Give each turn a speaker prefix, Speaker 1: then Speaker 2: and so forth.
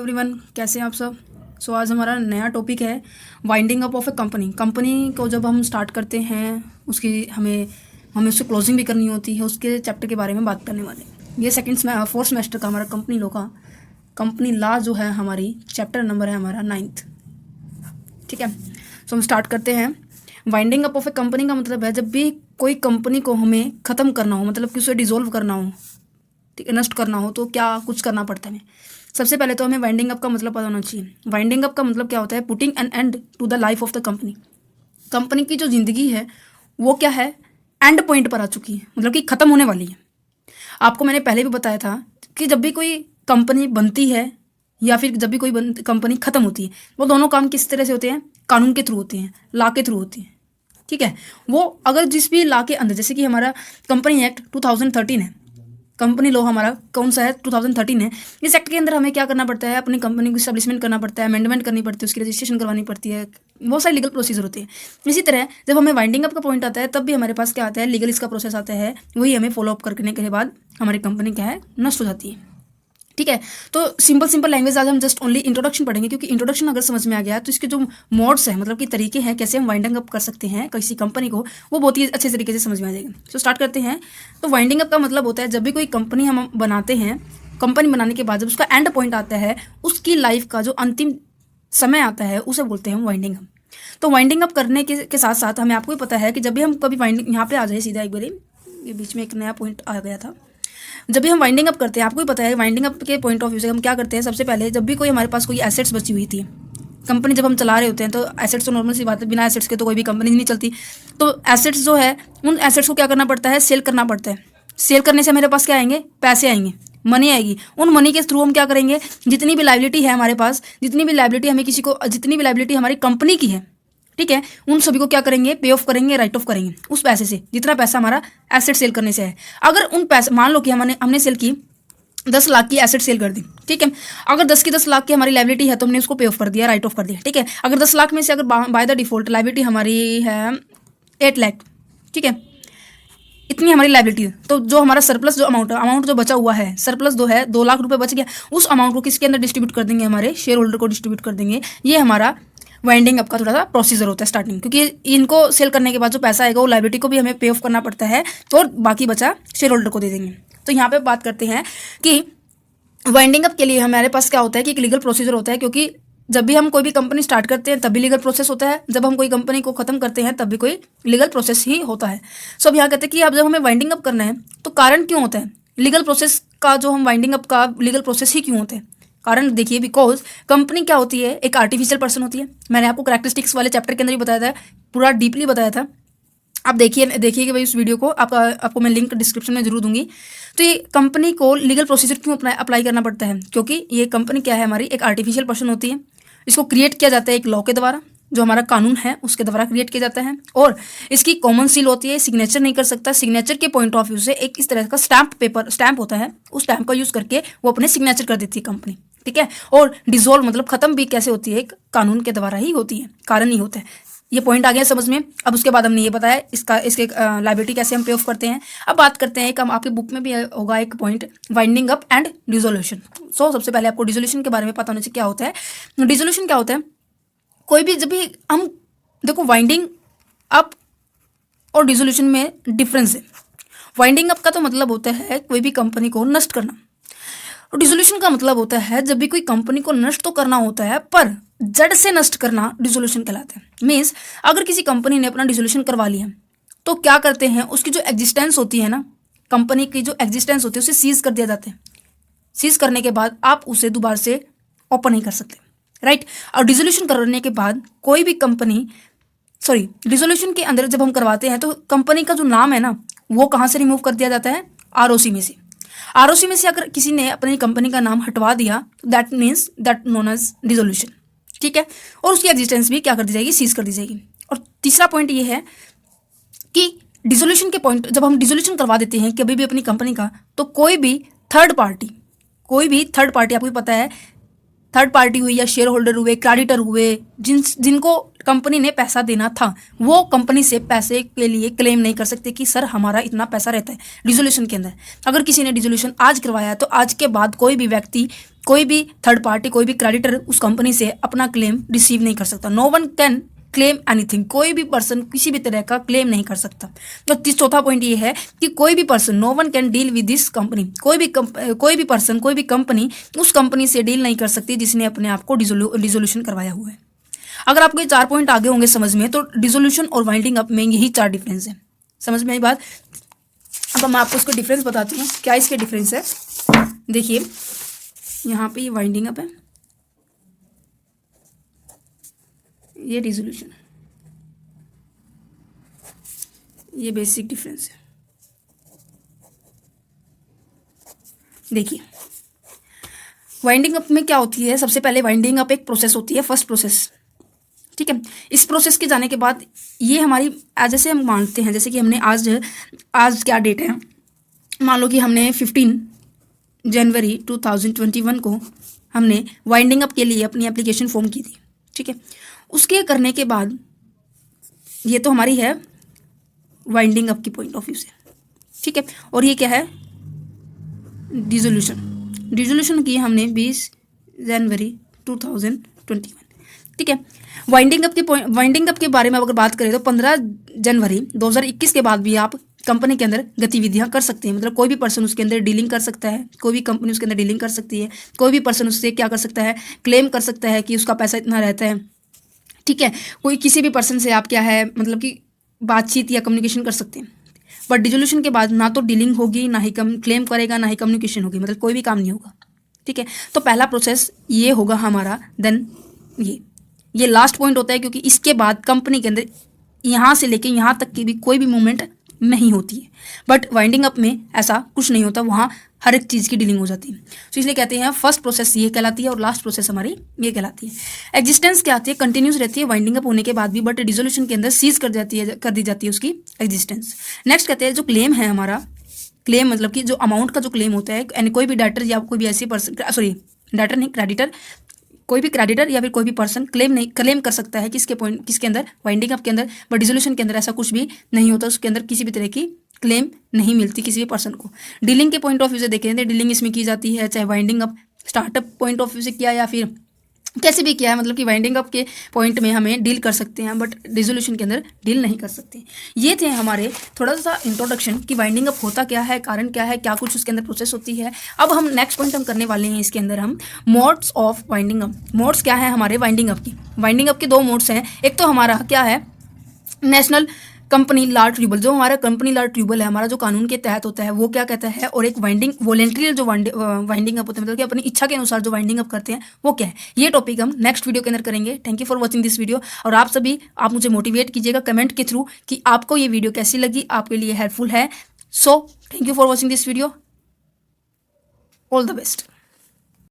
Speaker 1: Everyone, कैसे हैं आप सब। आज हमारा नया टॉपिक है winding up of A company. Company को जब हम स्टार्ट करते हैं उसकी हमें उसकी क्लोजिंग भी करनी होती है, उसके चैप्टर के बारे में बात करने वाले हैं। ये फोर्थ सेमेस्टर का हमारा कंपनी लॉ का कंपनी लॉ जो है हमारी चैप्टर नंबर है हमारा 9th। ठीक है, सो हम स्टार्ट करते हैं। Winding up of A company का मतलब है जब भी कोई कंपनी को हमें ख़त्म करना हो, मतलब कि उसे डिसॉल्व करना हो, ठीक है, नष्ट करना हो, तो क्या कुछ करना पड़ता है हमें। सबसे पहले तो हमें वाइंडिंग अप का मतलब पता होना चाहिए। वाइंडिंग अप का मतलब क्या होता है? Putting an end to the life of the company. Company की जो ज़िंदगी है वो क्या है, एंड पॉइंट पर आ चुकी है, मतलब कि ख़त्म होने वाली है। आपको मैंने पहले भी बताया था कि जब भी कोई कंपनी बनती है या फिर जब भी कोई कंपनी ख़त्म होती है, वो दोनों काम किस तरह से होते हैं? कानून के थ्रू होते हैं, लॉ के थ्रू होते हैं। ठीक है, वो अगर जिस भी लॉ के अंदर, जैसे कि हमारा कंपनी एक्ट 2013 है, कंपनी लॉ हमारा कौन सा है? 2013 है। इस एक्ट के अंदर हमें क्या करना पड़ता है? अपनी कंपनी को इस्टेब्लिशमेंट करना पड़ता है, अमेंडमेंट करनी पड़ती है, उसकी रजिस्ट्रेशन करवानी पड़ती है, बहुत सारे लीगल प्रोसीजर होते हैं। इसी तरह जब हमें वाइंडिंग अप का पॉइंट आता है तब भी हमारे पास क्या आता है? लीगल इसका प्रोसेस आता है, वही हमें फॉलो अप करने के बाद हमारी कंपनी क्या है? नष्ट हो जाती है। ठीक है, तो सिंपल लैंग्वेज आज हम जस्ट ओनली इंट्रोडक्शन पढ़ेंगे, क्योंकि इंट्रोडक्शन अगर समझ में आ गया तो इसके जो मोड्स हैं, मतलब कि तरीके हैं कैसे हम वाइंडिंग अप कर सकते हैं किसी कंपनी को, वो बहुत ही अच्छे तरीके से समझ में आ जाएगा। तो स्टार्ट करते हैं। तो वाइंडिंग अप का मतलब होता है जब भी कोई कंपनी हम बनाते हैं, कंपनी बनाने के बाद जब उसका एंड पॉइंट आता है, उसकी लाइफ का जो अंतिम समय आता है, उसे बोलते हैं हम वाइंडिंग अप। तो वाइंडिंग अप करने के साथ साथ हमें आपको भी पता है कि जब भी हम कभी वाइंडिंग, यहाँ पे आ जाए सीधा एक बारी, ये बीच में एक नया पॉइंट आ गया था। जब भी हम वाइंडिंग अप करते हैं, आपको भी पता है वाइंडिंग अप के पॉइंट ऑफ व्यू से हम क्या करते हैं। सबसे पहले जब भी कोई हमारे पास कोई एसेट्स बची हुई थी, कंपनी जब हम चला रहे होते हैं तो एसेट्स तो नॉर्मल सी बात है, बिना एसेट्स के तो कोई भी कंपनी नहीं चलती। तो एसेट्स जो है, उन एसेट्स को क्या करना पड़ता है? सेल करना पड़ता है। सेल करने से मेरे पास क्या आएंगे? पैसे आएंगे, मनी आएगी। उन मनी के थ्रू हम क्या करेंगे? जितनी भी लाइबिलिटी है हमारे पास, जितनी भी लाइबिलिटी हमें किसी को, जितनी भी लाइबिलिटी हमारी कंपनी की है, ठीक है, उन सभी को क्या करेंगे? पे ऑफ करेंगे, राइट ऑफ करेंगे उस पैसे से, जितना पैसा हमारा एसेट सेल करने से है। अगर उन पैसे, मान लो कि हमने सेल की 10 लाख की एसेट सेल कर दी, ठीक है, अगर 10 की 10 लाख की हमारी लाइबिलिटी है तो हमने उसको पे ऑफ कर दिया, राइट ऑफ कर दिया। ठीक है, अगर 10 लाख में से अगर बाय द डिफॉल्ट लाइबिलिटी हमारी है 8 लाख, ठीक है, इतनी हमारी लाइबिलिटी है, तो जो हमारा सरप्लस जो अमाउंट जो बचा हुआ है, सरप्लस जो है 2 लाख रुपए बच गया, उस अमाउंट को किसके अंदर डिस्ट्रीब्यूट कर देंगे? हमारे शेयर होल्डर को डिस्ट्रीब्यूट कर देंगे। ये हमारा वाइंडिंग अप का थोड़ा सा प्रोसीजर होता है स्टार्टिंग, क्योंकि इनको सेल करने के बाद जो पैसा आएगा वो लाइबिलिटी को भी हमें पे ऑफ करना पड़ता है, और बाकी बचा शेयर होल्डर को दे देंगे। तो यहाँ पे बात करते हैं कि वाइंडिंग अप के लिए हमारे पास क्या होता है कि एक लीगल प्रोसीजर होता है, क्योंकि जब भी हम कोई भी कंपनी स्टार्ट करते हैं तब भी लीगल प्रोसेस होता है, जब हम कोई कंपनी को खत्म करते हैं तब भी कोई लीगल प्रोसेस ही होता है। सो अब यहाँ कहते हैं कि अब जब हमें वाइंडिंग अप करना है तो कारण क्यों होता है लीगल प्रोसेस का? जो हम वाइंडिंग अप का लीगल प्रोसेस ही क्यों होते हैं? कारण देखिए, बिकॉज कंपनी क्या होती है? एक आर्टिफिशियल पर्सन होती है। मैंने आपको कैरेक्टरिस्टिक्स वाले चैप्टर के अंदर ही बताया था, पूरा डीपली बताया था। आप देखिए भाई उस वीडियो को, आपको मैं लिंक डिस्क्रिप्शन में जरूर दूंगी। तो ये कंपनी को लीगल प्रोसीजर क्यों अप्लाई करना पड़ता है? क्योंकि ये कंपनी क्या है? हमारी एक आर्टिफिशियल पर्सन होती है। इसको क्रिएट किया जाता है एक लॉ के द्वारा, जो हमारा कानून है उसके द्वारा क्रिएट किया जाता है, और इसकी कॉमन सील होती है, सिग्नेचर नहीं कर सकता। सिग्नेचर के पॉइंट ऑफ व्यू से एक इस तरह का स्टैंप होता है, उस स्टैंप का यूज करके वो अपने सिग्नेचर कर देती है कंपनी। ठीक है, और डिसॉल्व मतलब खत्म भी कैसे होती है? एक कानून के द्वारा ही होती है, कारण नहीं होता है। ये पॉइंट आ गया समझ में। अब उसके बाद हमने ये बताया इसके लाइबिलिटी कैसे हम पे ऑफ करते हैं। अब बात करते हैं, एक हम आपके बुक में भी होगा एक point, winding up and dissolution. So सबसे पहले आपको डिसोल्यूशन के बारे में पता होना चाहिए क्या होता है। डिसोल्यूशन क्या होता है? कोई भी, जब भी हम देखो, वाइंडिंग अप और डिसोल्यूशन में डिफरेंस है। वाइंडिंग अप का तो मतलब होता है कोई भी कंपनी को नष्ट करना, और डिसोल्यूशन का मतलब होता है जब भी कोई कंपनी को नष्ट तो करना होता है पर जड़ से नष्ट करना डिसोल्यूशन कहलाता है। मीन्स अगर किसी कंपनी ने अपना डिसोल्यूशन करवा लिया तो क्या करते हैं? उसकी जो एग्जिस्टेंस होती है ना, कंपनी की जो एग्जिस्टेंस होती है उसे सीज कर दिया जाता है। सीज करने के बाद आप उसे दोबारा से ओपन नहीं कर सकते, राइट। और डिसोल्यूशन करने के बाद कोई भी कंपनी, डिसोल्यूशन के अंदर जब हम करवाते हैं तो कंपनी का जो नाम है ना, वो कहाँ से रिमूव कर दिया जाता है? आरओसी में से। आरओसी में से अगर किसी ने अपनी कंपनी का नाम हटवा दिया, that means that known as dissolution. ठीक है, और उसकी एग्जिस्टेंस भी क्या कर दी जाएगी? सीज कर दी जाएगी। और तीसरा पॉइंट ये है कि डिसोल्यूशन के पॉइंट, जब हम डिसोल्यूशन करवा देते हैं कभी भी अपनी कंपनी का, तो कोई भी थर्ड पार्टी, आपको भी पता है थर्ड पार्टी हुई या शेयर होल्डर हुए, क्रेडिटर हुए, जिनको कंपनी ने पैसा देना था, वो कंपनी से पैसे के लिए क्लेम नहीं कर सकते कि सर हमारा इतना पैसा रहता है डिसोल्यूशन के अंदर। अगर किसी ने डिसोल्यूशन आज करवाया तो आज के बाद कोई भी व्यक्ति, कोई भी थर्ड पार्टी, कोई भी क्रेडिटर उस कंपनी से अपना क्लेम रिसीव नहीं कर सकता। No one can claim anything, कोई भी पर्सन किसी भी तरह का क्लेम नहीं कर सकता। तो चौथा पॉइंट ये है कि कोई भी person, no one can deal with this company, कोई भी पर्सन, कोई भी कंपनी उस कंपनी से डील नहीं कर सकती जिसने अपने आप को डिसोल्यूशन करवाया हुआ है। अगर आपको ये 4 पॉइंट आगे होंगे समझ में, तो डिसोल्यूशन और वाइंडिंग अप में यही 4 डिफरेंस है। समझ में आई बात? अब मैं आपको इसको डिफरेंस बताती हूँ, क्या इसके डिफरेंस है। देखिए यहाँ पे ये वाइंडिंग अप है, ये डिसोल्यूशन है, ये बेसिक डिफरेंस है। देखिए वाइंडिंग अप में क्या होती है, सबसे पहले वाइंडिंग अप एक प्रोसेस होती है, फर्स्ट प्रोसेस, ठीक है। इस प्रोसेस के जाने के बाद ये हमारी, जैसे हम मानते हैं, जैसे कि हमने आज क्या डेट है, मान लो कि हमने 15 जनवरी 2021 को हमने वाइंडिंग अप के लिए अपनी एप्लीकेशन फॉर्म की थी, ठीक है। उसके करने के बाद ये तो हमारी है वाइंडिंग अप की पॉइंट ऑफ व्यू से, ठीक है। और ये क्या है, डिसोल्यूशन की हमने 20 जनवरी 2021, ठीक है। वाइंडिंग अप के बारे में अगर बात करें तो 15 जनवरी 2021 के बाद भी आप कंपनी के अंदर गतिविधियां कर सकते हैं। मतलब कोई भी पर्सन उसके अंदर डीलिंग कर सकता है, कोई भी कंपनी उसके अंदर डीलिंग कर सकती है, कोई भी पर्सन उससे क्या कर सकता है, क्लेम कर सकता है कि उसका पैसा इतना रहता है, ठीक है। कोई किसी भी पर्सन से आप क्या है, मतलब कि बातचीत या कम्युनिकेशन कर सकते हैं। बट डिसोल्यूशन के बाद ना तो डीलिंग होगी, ना ही क्लेम करेगा, ना ही कम्युनिकेशन होगी, मतलब कोई भी काम नहीं होगा, ठीक है। तो पहला प्रोसेस ये होगा हमारा। देन ये लास्ट पॉइंट होता है, क्योंकि इसके बाद कंपनी के अंदर यहाँ से लेके यहाँ तक की भी कोई भी मूवमेंट नहीं होती है। बट वाइंडिंग अप में ऐसा कुछ नहीं होता, वहाँ हर एक चीज़ की डीलिंग हो जाती है। तो इसलिए कहते हैं फर्स्ट प्रोसेस ये कहलाती है और लास्ट प्रोसेस हमारी ये कहलाती है। एग्जिस्टेंस क्या आती है, कंटिन्यूस रहती है वाइंडिंग अप होने के बाद भी, बट डिसोल्यूशन के अंदर सीज कर दी जाती है उसकी एग्जिस्टेंस। नेक्स्ट कहते हैं जो क्लेम है हमारा, क्लेम मतलब कि जो अमाउंट का जो क्लेम होता है, यानी कोई भी डेटर या कोई भी ऐसी पर्सन, सॉरी डेटर नहीं, क्रेडिटर, कोई भी क्रेडिटर या फिर कोई भी पर्सन क्लेम कर सकता है किसके अंदर, वाइंडिंग अप के अंदर। बट डिसोल्यूशन के अंदर ऐसा कुछ भी नहीं होता, उसके अंदर किसी भी तरह की क्लेम नहीं मिलती किसी भी पर्सन को। डीलिंग के पॉइंट ऑफ व्यू से देखें तो डीलिंग इसमें की जाती है, चाहे winding up startup point of view से किया या फिर कैसे भी किया है, मतलब कि वाइंडिंग अप के पॉइंट में हमें डील कर सकते हैं, बट डिसोल्यूशन के अंदर डील नहीं कर सकते। ये थे हमारे थोड़ा सा इंट्रोडक्शन कि वाइंडिंग अप होता क्या है, कारण क्या है, क्या कुछ उसके अंदर प्रोसेस होती है। अब हम नेक्स्ट पॉइंट हम करने वाले हैं इसके अंदर, हम modes of winding up. Modes क्या है हमारे वाइंडिंग अप की, वाइंडिंग अप के 2 मोड्स हैं। एक तो हमारा क्या है, नेशनल कंपनी लॉ ट्रिब्यूनल, जो हमारा कंपनी लॉ ट्रिब्यूनल है, हमारा जो कानून के तहत होता है, वो क्या कहता है। और एक वाइंडिंग वॉलेंट्री जो वाइंडिंग अप होता है, मतलब कि अपनी इच्छा के अनुसार जो वाइंडिंग अप करते हैं, वो क्या है। ये टॉपिक हम नेक्स्ट वीडियो के अंदर करेंगे। Thank you for watching this video. और आप मुझे मोटिवेट कीजिएगा कमेंट के थ्रू कि आपको ये वीडियो कैसी लगी, आपके लिए हेल्पफुल है। So thank you for watching this video, all the best.